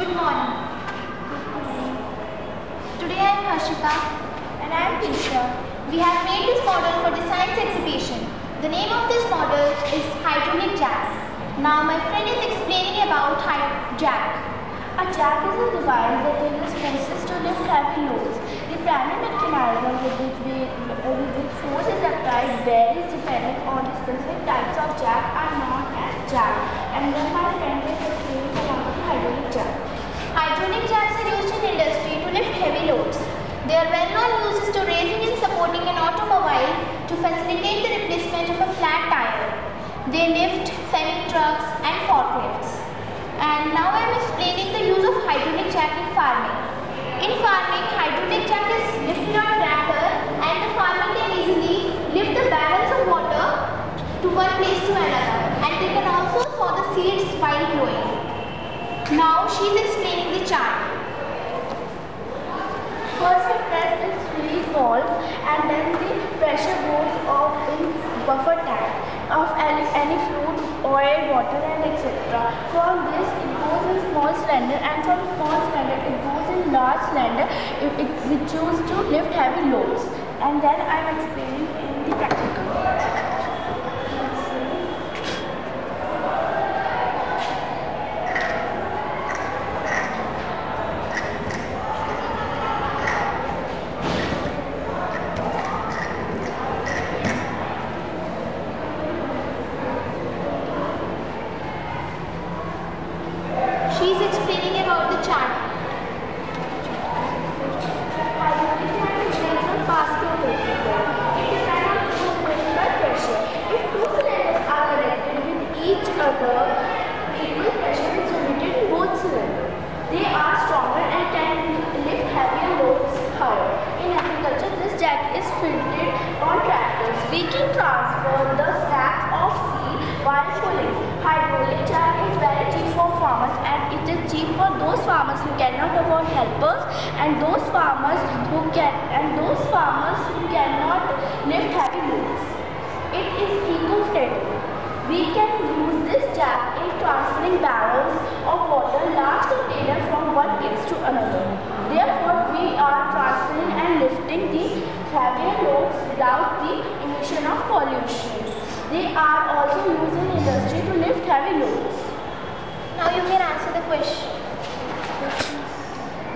Good morning. Today I am Harshika And I am Tisha. We have made this model for the science exhibition. The name of this model is hydraulic jack. Now my friend is explaining about jack. A jack is a device that uses forces to lift heavy loads. The primary mechanism with which force is applied varies depending on the specific types of jack are known as jack. And then my friend is explaining about the hydraulic jack. Hydraulic jacks are used in industry to lift heavy loads. They are well-known uses to raising and supporting an automobile to facilitate the replacement of a flat tire. They lift semi-trucks and forklifts. And now I am explaining the use of hydraulic jack in farming. In farming, hydraulic jack is lifted on a tractor and the farmer can easily lift the barrels of water to one place to another. And they can also sow the seeds while growing. Now she is explaining the chart. First we press this release valve and then the pressure goes off in buffer tank of any fluid, oil, water and etc. From this it goes in small cylinder and from small cylinder it goes in large cylinder which used to lift heavy loads. And then I am explaining in the practical. She is explaining about the chart. Hydraulic jack is based on Pascal principle. It depends on force driven by pressure. If two cylinders are connected with each other, equal pressure is generated in both cylinders. They are stronger and can lift heavier loads higher. In agriculture, this jack is fitted on tractors. We can transfer the sack of seed while pulling. Hydraulic jack is very cheap for farmers and it is cheap for those farmers who cannot afford helpers and those farmers who cannot lift heavy loads. It is eco-friendly. We can use this jack in transferring barrels of water, large containers from one place to another. Therefore, we are transferring and lifting the heavier loads without the emission of pollution. They are also used in industry to lift heavy loads. Now you can answer the question.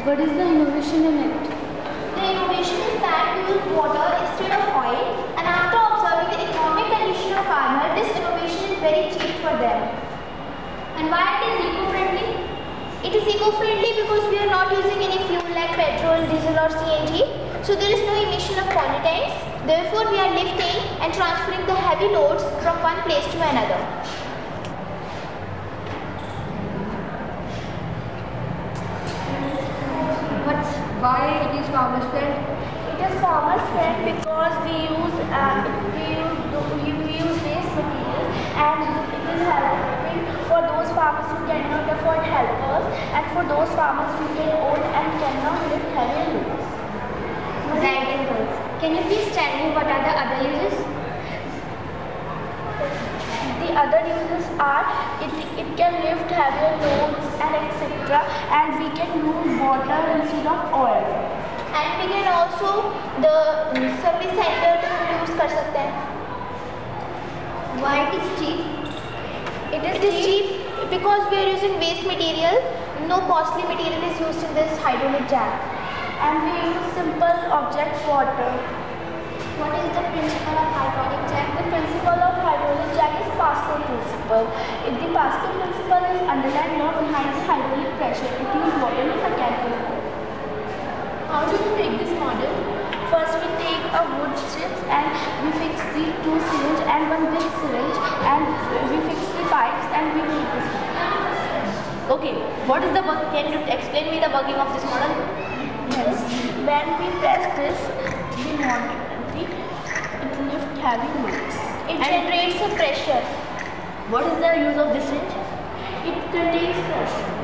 What is the innovation in it? The innovation is that we use water instead of oil, and after observing the economic condition of farmer, this innovation is very cheap for them. And why it is eco-friendly? It is eco-friendly because we are not using any fuel like petrol, diesel or CNG, so there is no emission of pollutants. Therefore, we are lifting and transferring the heavy loads from one place to another. Why it is farmer's friend? It is farmer's friend because we use waste material and it is helping for those farmers who cannot afford helpers and for those farmers who can own and cannot lift heavy loads. Right, and girls. Can you please tell me what are the other uses? The other uses are it can lift heavier loads and etc. and we can use water instead of oil. And we can also the service center to use कर सकते हैं. Why it is cheap? It is cheap because we are using waste material. No costly material is used in this hydraulic jack. And we use simple object water. What is the principle of hydraulic jack? The principle of hydraulic jack is Pascal principle. If the Pascal principle is underlying law behind the hydraulic pressure, it uses water in mechanical form. How do you make this model? First we take a wood strips and we fix the two syringe and one big syringe and we fix the pipes and we make this. Okay, what is the work? Can you explain me the working of this model? Yes. When we press this, it lifts heavy loads. It generates a pressure. What is the use of this syringe? It contains pressure.